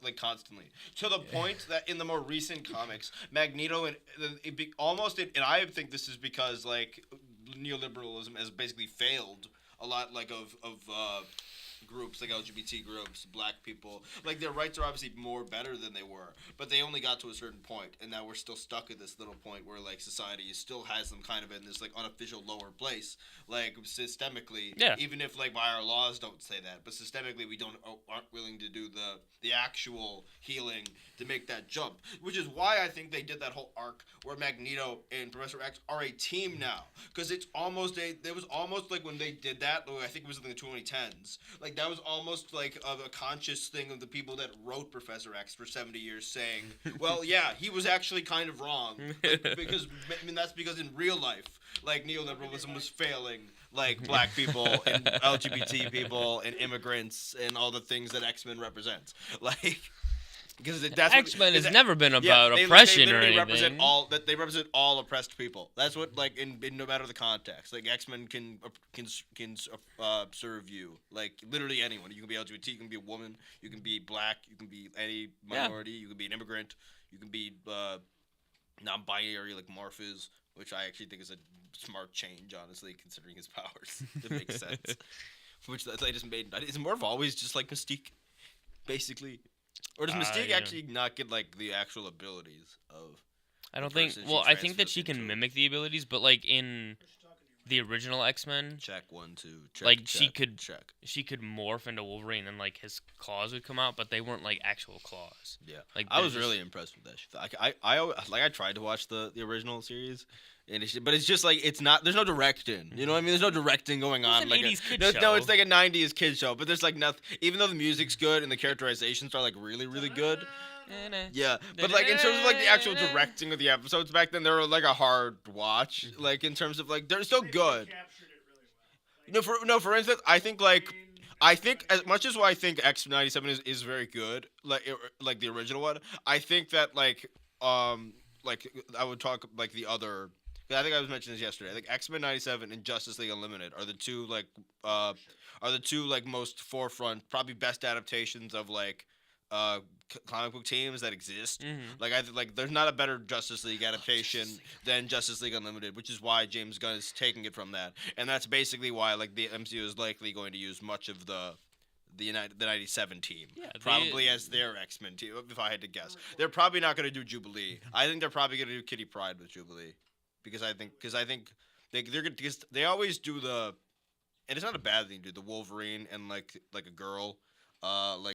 like constantly, to the point that in the more recent comics, Magneto and I think this is because like neoliberalism has basically failed a lot like of groups like LGBT groups, black people, like their rights are obviously more better than they were, but they only got to a certain point, and now we're still stuck at this little point where like society still has them kind of in this like unofficial lower place, like systemically. Yeah. Even if like by our laws don't say that, but systemically we aren't willing to do the actual healing to make that jump, which is why I think they did that whole arc where Magneto and Professor X are a team now, because it was almost like when they did that, I think it was in the 2010s, like that was almost like a conscious thing of the people that wrote Professor X for 70 years saying, well, yeah, he was actually kind of wrong, like, because I mean that's because in real life, like neoliberalism was failing like black people and LGBT people and immigrants and all the things that X-Men represents, like. Because X-Men has never been about oppression or anything. They represent all oppressed people. That's what, like, in no matter the context, like X-Men can serve you, like literally anyone. You can be LGBT, you can be a woman, you can be black, you can be any minority, you can be an immigrant, you can be non-binary like Marv is, which I actually think is a smart change, honestly, considering his powers. It makes sense. Which they just made. Is Marv always just like Mystique, basically? Or does Mystique actually not get, like, the actual abilities of I don't think... Well, I think that she can mimic the abilities, but, like, in the original X-Men... Check 1, 2, check, like, check. She could morph into Wolverine and, like, his claws would come out, but they weren't, like, actual claws. Yeah. Like, I was really impressed with that. I tried to watch the original series... but it's just like it's not. There's no directing. You know what I mean? There's no directing going on. It's an 80s kid show. No, it's like a 90s kid show. But there's like nothing. Even though the music's good and the characterizations are like really, really good. Yeah, but like in terms of like the actual directing of the episodes back then, they were like a hard watch. Like in terms of like they're still good. For instance, I think as much as I think X-97 is very good, like the original one. I think that like I would talk like the other. I think I was mentioning this yesterday. Like X-Men '97 and Justice League Unlimited are the two most forefront, probably best adaptations of like comic book teams that exist. Mm-hmm. Like there's not a better Justice League adaptation than Justice League Unlimited, which is why James Gunn is taking it from that, and that's basically why like the MCU is likely going to use much of the 97 team, probably as their X-Men team. If I had to guess, they're probably not going to do Jubilee. I think they're probably going to do Kitty Pryde with Jubilee. Because I think they always do and it's not a bad thing to do the Wolverine and like a girl, like